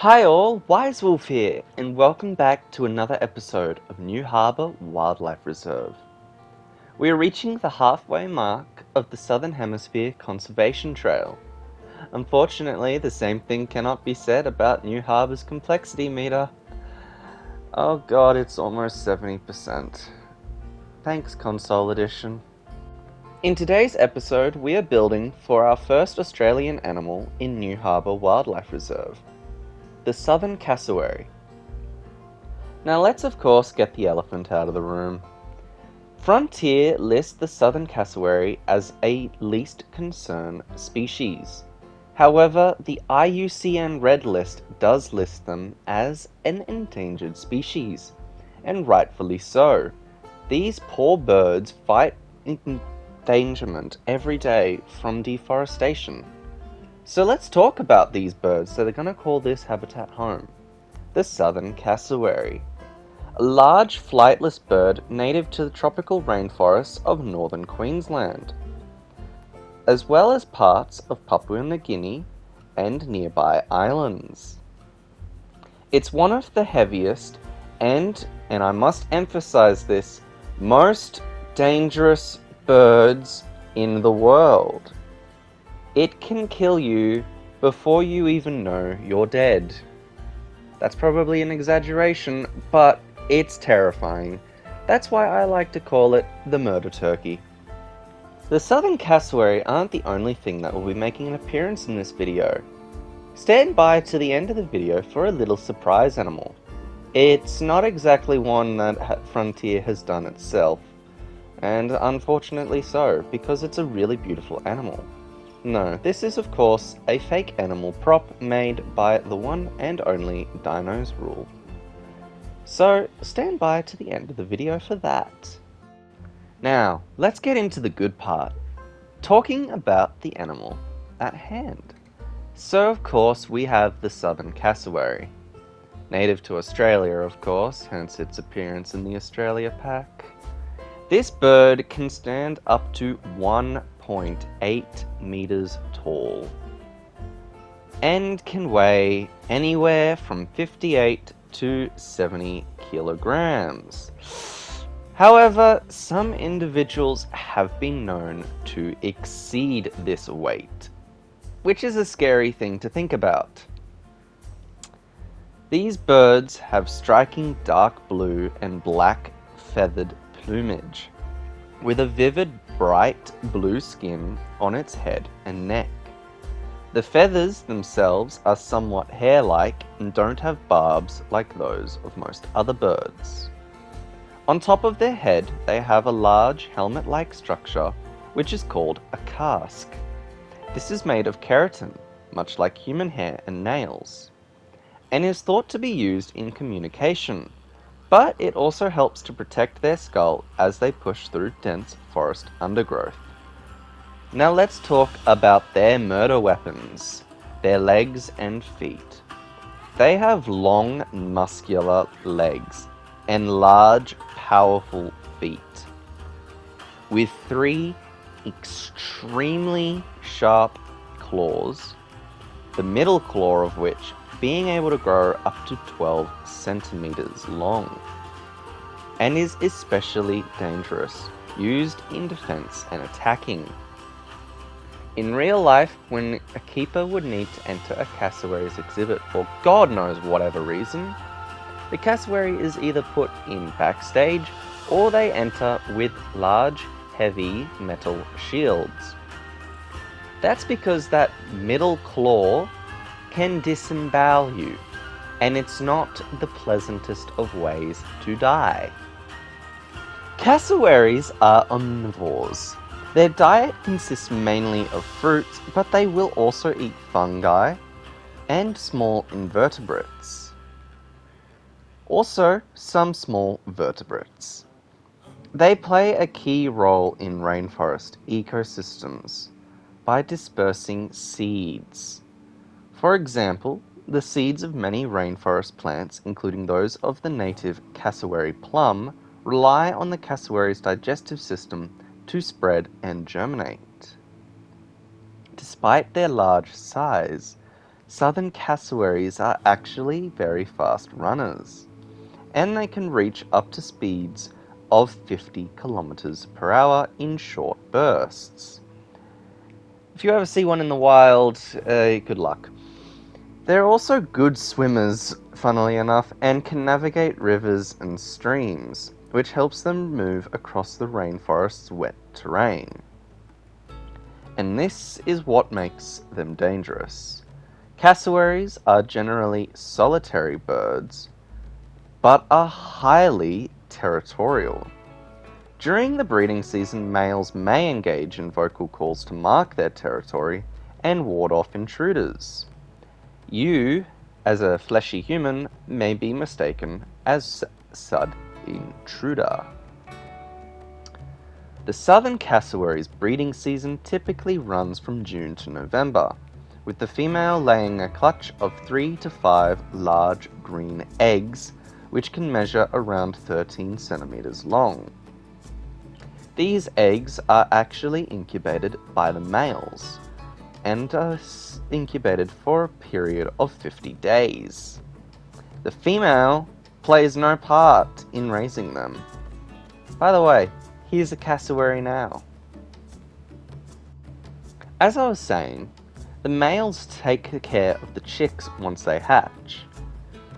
Hi all, Wise Wolf here, and welcome back to another episode of New Harbour Wildlife Reserve. We are reaching the halfway mark of the Southern Hemisphere Conservation Trail. Unfortunately, the same thing cannot be said about New Harbour's complexity meter. Oh god, it's almost 70%. Thanks, Console Edition. In today's episode, we are building for our first Australian animal in New Harbour Wildlife Reserve, the Southern Cassowary. Now let's of course get the elephant out of the room. Frontier lists the Southern Cassowary as a least concern species. However, the IUCN Red List does list them as an endangered species, and rightfully so. These poor birds fight endangerment every day from deforestation. So let's talk about these birds that are going to call this habitat home. The Southern Cassowary. A large flightless bird native to the tropical rainforests of northern Queensland, as well as parts of Papua New Guinea and nearby islands. It's one of the heaviest and I must emphasize this, most dangerous birds in the world. It can kill you before you even know you're dead. That's probably an exaggeration, but it's terrifying. That's why I like to call it the murder turkey. The Southern Cassowary aren't the only thing that will be making an appearance in this video. Stand by to the end of the video for a little surprise animal. It's not exactly one that Frontier has done itself, and unfortunately so, because it's a really beautiful animal. No, this is of course a fake animal prop made by the one and only Dinosaur. So stand by to the end of the video for that. Now, let's get into the good part, talking about the animal at hand. So of course we have the Southern Cassowary. Native to Australia of course, hence its appearance in the Australia pack. This bird can stand up to 1.8 meters tall and can weigh anywhere from 58 to 70 kilograms. However, some individuals have been known to exceed this weight, which is a scary thing to think about. These birds have striking dark blue and black feathered plumage, with a vivid bright blue skin on its head and neck. The feathers themselves are somewhat hair-like and don't have barbs like those of most other birds. On top of their head, they have a large helmet-like structure, which is called a casque. This is made of keratin, much like human hair and nails, and is thought to be used in communication, but it also helps to protect their skull as they push through dense forest undergrowth. Now let's talk about their murder weapons, their legs and feet. They have long, muscular legs and large, powerful feet, with 3 extremely sharp claws, the middle claw of which being able to grow up to 12 centimeters long, and is especially dangerous, used in defense and attacking. In real life, when a keeper would need to enter a cassowary's exhibit for God knows whatever reason, the cassowary is either put in backstage or they enter with large, heavy metal shields. That's because that middle claw can disembowel you, and it's not the pleasantest of ways to die. Cassowaries are omnivores. Their diet consists mainly of fruits, but they will also eat fungi and small invertebrates. Also, some small vertebrates. They play a key role in rainforest ecosystems by dispersing seeds. For example, the seeds of many rainforest plants, including those of the native cassowary plum, rely on the cassowary's digestive system to spread and germinate. Despite their large size, Southern cassowaries are actually very fast runners, and they can reach up to speeds of 50 kilometers per hour in short bursts. If you ever see one in the wild, good luck. They're also good swimmers, funnily enough, and can navigate rivers and streams, which helps them move across the rainforest's wet terrain. And this is what makes them dangerous. Cassowaries are generally solitary birds, but are highly territorial. During the breeding season, males may engage in vocal calls to mark their territory and ward off intruders. You, as a fleshy human, may be mistaken as said intruder. The Southern Cassowary's breeding season typically runs from June to November, with the female laying a clutch of 3 to 5 large green eggs, which can measure around 13 centimeters long. These eggs are actually incubated by the males, and are incubated for a period of 50 days. The female plays no part in raising them. By the way, here's a cassowary now. As I was saying, the males take care of the chicks once they hatch,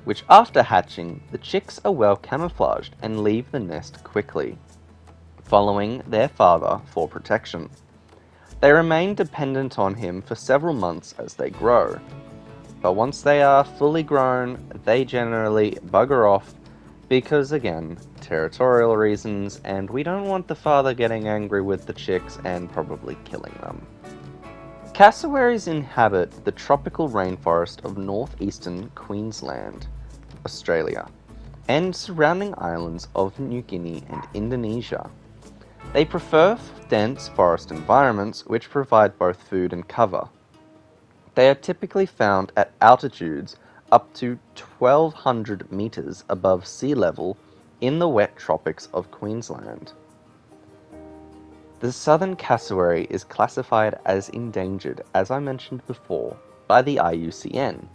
which after hatching, the chicks are well camouflaged and leave the nest quickly, following their father for protection. They remain dependent on him for several months as they grow, but once they are fully grown, they generally bugger off because, again, territorial reasons, and we don't want the father getting angry with the chicks and probably killing them. Cassowaries inhabit the tropical rainforest of northeastern Queensland, Australia, and surrounding islands of New Guinea and Indonesia. They prefer dense forest environments which provide both food and cover. They are typically found at altitudes up to 1,200 meters above sea level in the wet tropics of Queensland. The Southern Cassowary is classified as endangered, as I mentioned before, by the IUCN,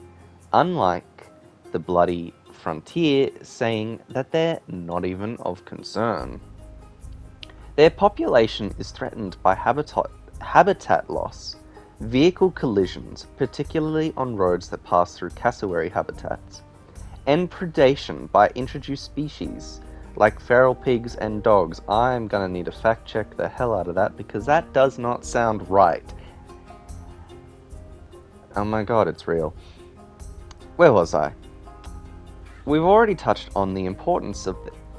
unlike the Bloody Frontier saying that they're not even of concern. Their population is threatened by habitat loss, vehicle collisions, particularly on roads that pass through cassowary habitats, and predation by introduced species like feral pigs and dogs. I'm gonna need to fact check the hell out of that because that does not sound right. Oh my god, it's real. Where was I? We've already touched on the importance of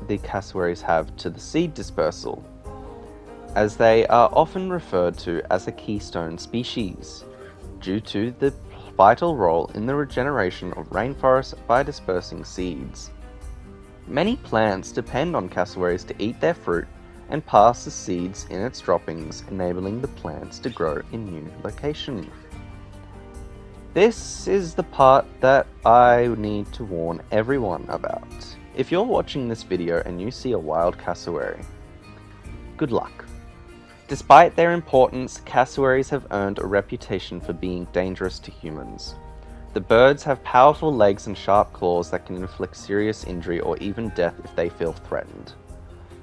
the cassowaries have to the seed dispersal, as they are often referred to as a keystone species, due to the vital role in the regeneration of rainforests by dispersing seeds. Many plants depend on cassowaries to eat their fruit and pass the seeds in its droppings, enabling the plants to grow in new locations. This is the part that I need to warn everyone about. If you're watching this video and you see a wild cassowary, good luck. Despite their importance, cassowaries have earned a reputation for being dangerous to humans. The birds have powerful legs and sharp claws that can inflict serious injury or even death if they feel threatened.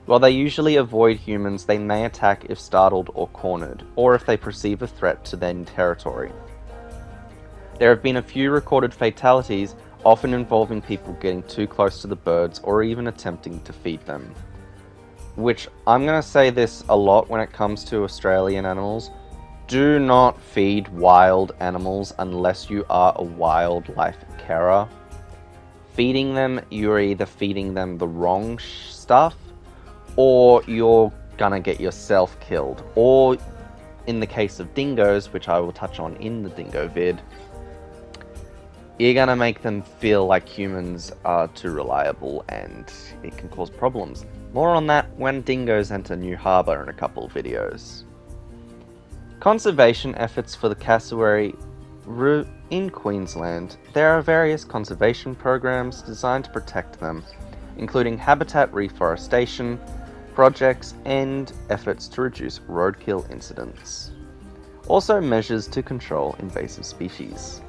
While they usually avoid humans, they may attack if startled or cornered, or if they perceive a threat to their territory. There have been a few recorded fatalities, often involving people getting too close to the birds or even attempting to feed them. Which, I'm going to say this a lot when it comes to Australian animals. Do not feed wild animals unless you are a wildlife carer. Feeding them, you're either feeding them the wrong stuff, or you're gonna get yourself killed. Or, in the case of dingoes, which I will touch on in the dingo vid, you're gonna make them feel like humans are too reliable and it can cause problems. More on that when dingoes enter New Harbour in a couple of videos. Conservation efforts for the cassowary in Queensland. There are various conservation programs designed to protect them, including habitat reforestation projects and efforts to reduce roadkill incidents. Also measures to control invasive species.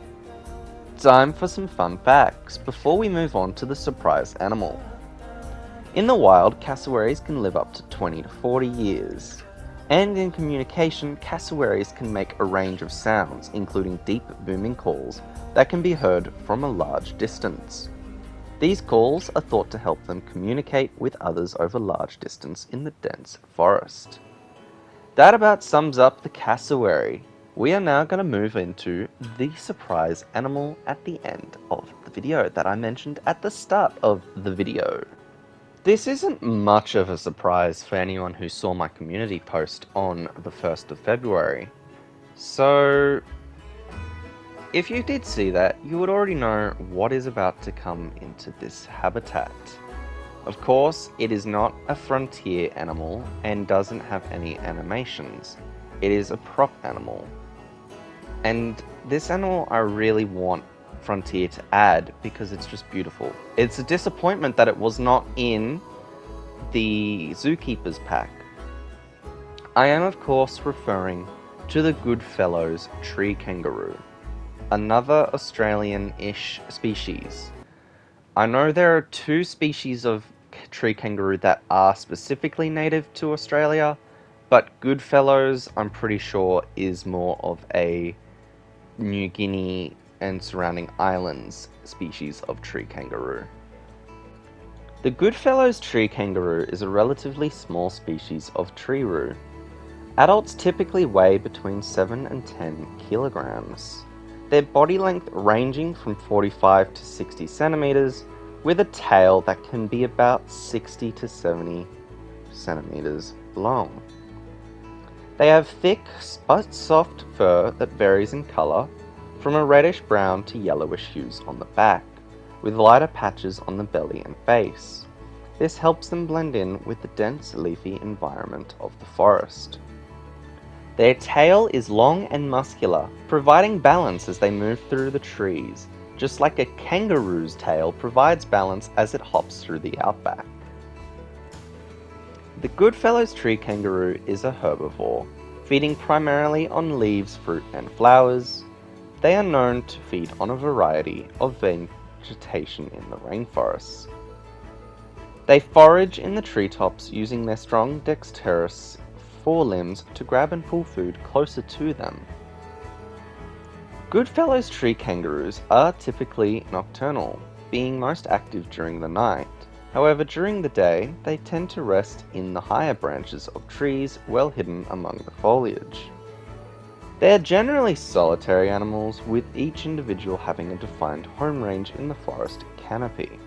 Time for some fun facts before we move on to the surprise animal. In the wild, cassowaries can live up to 20 to 40 years. And in communication, cassowaries can make a range of sounds, including deep booming calls that can be heard from a large distance. These calls are thought to help them communicate with others over large distance in the dense forest. That about sums up the cassowary. We are now going to move into the surprise animal at the end of the video that I mentioned at the start of the video. This isn't much of a surprise for anyone who saw my community post on the 1st of February. So, if you did see that, you would already know what is about to come into this habitat. Of course, it is not a frontier animal and doesn't have any animations. It is a prop animal. And this animal I really want Frontier to add because it's just beautiful. It's a disappointment that it was not in the Zookeepers pack. I am of course referring to the Goodfellows tree kangaroo, another Australian-ish species. I know there are two species of tree kangaroo that are specifically native to Australia, but Goodfellows I'm pretty sure is more of a New Guinea and surrounding islands species of tree kangaroo. The Goodfellows tree kangaroo is a relatively small species of treeroo. Adults typically weigh between 7 and 10 kilograms. Their body length ranging from 45 to 60 centimeters, with a tail that can be about 60 to 70 centimeters long. They have thick but soft fur that varies in color, from a reddish brown to yellowish hues on the back, with lighter patches on the belly and face. This helps them blend in with the dense leafy environment of the forest. Their tail is long and muscular, providing balance as they move through the trees, just like a kangaroo's tail provides balance as it hops through the outback. The Goodfellows tree kangaroo is a herbivore, feeding primarily on leaves, fruit, and flowers. They are known to feed on a variety of vegetation in the rainforests. They forage in the treetops using their strong dexterous forelimbs to grab and pull food closer to them. Goodfellows tree kangaroos are typically nocturnal, being most active during the night. However, during the day, they tend to rest in the higher branches of trees well hidden among the foliage. They are generally solitary animals, with each individual having a defined home range in the forest canopy.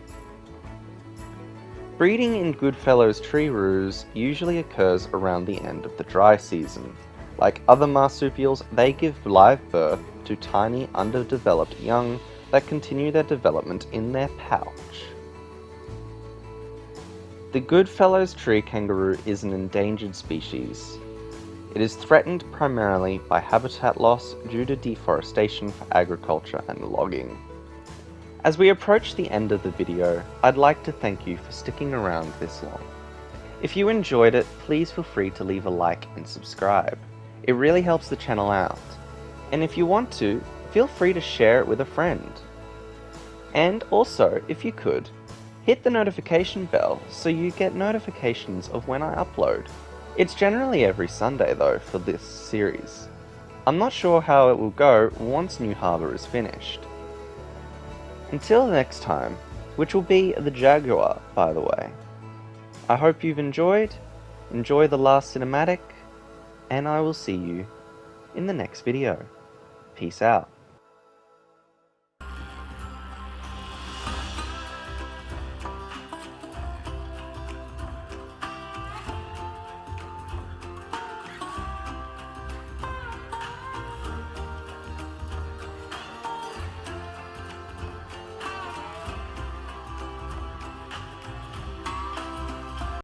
Breeding in Goodfellows treeroos usually occurs around the end of the dry season. Like other marsupials, they give live birth to tiny, underdeveloped young that continue their development in their pouch. The Goodfellows tree kangaroo is an endangered species. It is threatened primarily by habitat loss due to deforestation for agriculture and logging. As we approach the end of the video, I'd like to thank you for sticking around this long. If you enjoyed it, please feel free to leave a like and subscribe. It really helps the channel out. And if you want to, feel free to share it with a friend. And also, if you could, hit the notification bell so you get notifications of when I upload. It's generally every Sunday though for this series. I'm not sure how it will go once New Harbour is finished. Until next time, which will be the Jaguar, by the way. I hope you've enjoyed, enjoy the last cinematic, and I will see you in the next video. Peace out.